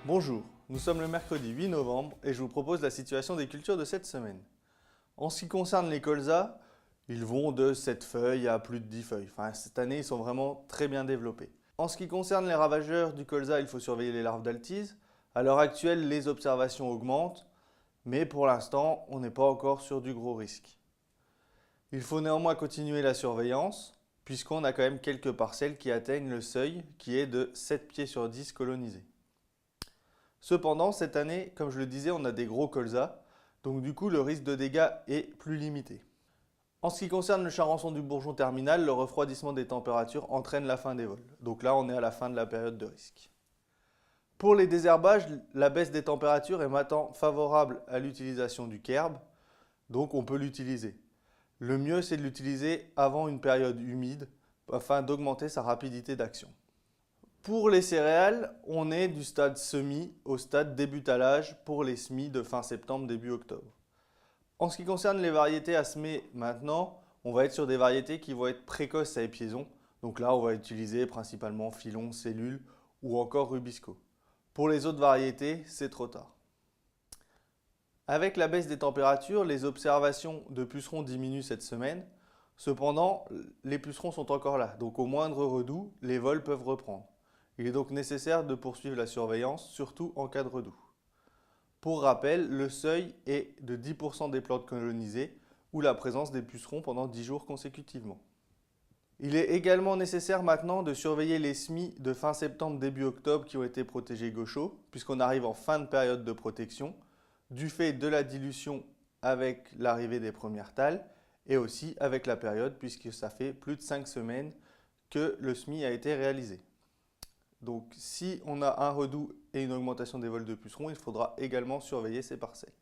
Bonjour, nous sommes le mercredi 8 novembre et je vous propose la situation des cultures de cette semaine. En ce qui concerne les colzas, ils vont de 7 feuilles à plus de 10 feuilles. Enfin, cette année, ils sont vraiment très bien développés. En ce qui concerne les ravageurs du colza, il faut surveiller les larves d'altise. À l'heure actuelle, les observations augmentent, mais pour l'instant, on n'est pas encore sur du gros risque. Il faut néanmoins continuer la surveillance, puisqu'on a quand même quelques parcelles qui atteignent le seuil qui est de 7 pieds sur 10 colonisés. Cependant, cette année, comme je le disais, on a des gros colzas, donc du coup le risque de dégâts est plus limité. En ce qui concerne le charançon du bourgeon terminal, le refroidissement des températures entraîne la fin des vols. Donc là, on est à la fin de la période de risque. Pour les désherbages, la baisse des températures est maintenant favorable à l'utilisation du kerb, donc on peut l'utiliser. Le mieux, c'est de l'utiliser avant une période humide afin d'augmenter sa rapidité d'action. Pour les céréales, on est du stade semis au stade débutalage pour les semis de fin septembre, début octobre. En ce qui concerne les variétés à semer maintenant, on va être sur des variétés qui vont être précoces à épiaison. Donc là, on va utiliser principalement filon, cellule ou encore rubisco. Pour les autres variétés, c'est trop tard. Avec la baisse des températures, les observations de pucerons diminuent cette semaine. Cependant, les pucerons sont encore là, donc au moindre redout, les vols peuvent reprendre. Il est donc nécessaire de poursuivre la surveillance, surtout en cas de redout. Pour rappel, le seuil est de 10% des plantes colonisées ou la présence des pucerons pendant 10 jours consécutivement. Il est également nécessaire maintenant de surveiller les semis de fin septembre, début octobre qui ont été protégés gauchos, puisqu'on arrive en fin de période de protection, du fait de la dilution avec l'arrivée des premières tales et aussi avec la période, puisque ça fait plus de 5 semaines que le semis a été réalisé. Donc si on a un redout et une augmentation des vols de pucerons, il faudra également surveiller ces parcelles.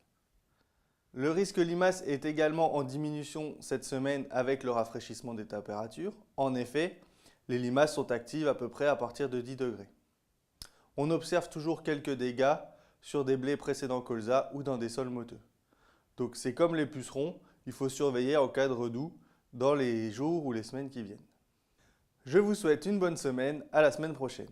Le risque limace est également en diminution cette semaine avec le rafraîchissement des températures. En effet, les limaces sont actives à peu près à partir de 10 degrés. On observe toujours quelques dégâts sur des blés précédents colza ou dans des sols moteux. Donc c'est comme les pucerons, il faut surveiller en cas de redout dans les jours ou les semaines qui viennent. Je vous souhaite une bonne semaine, à la semaine prochaine.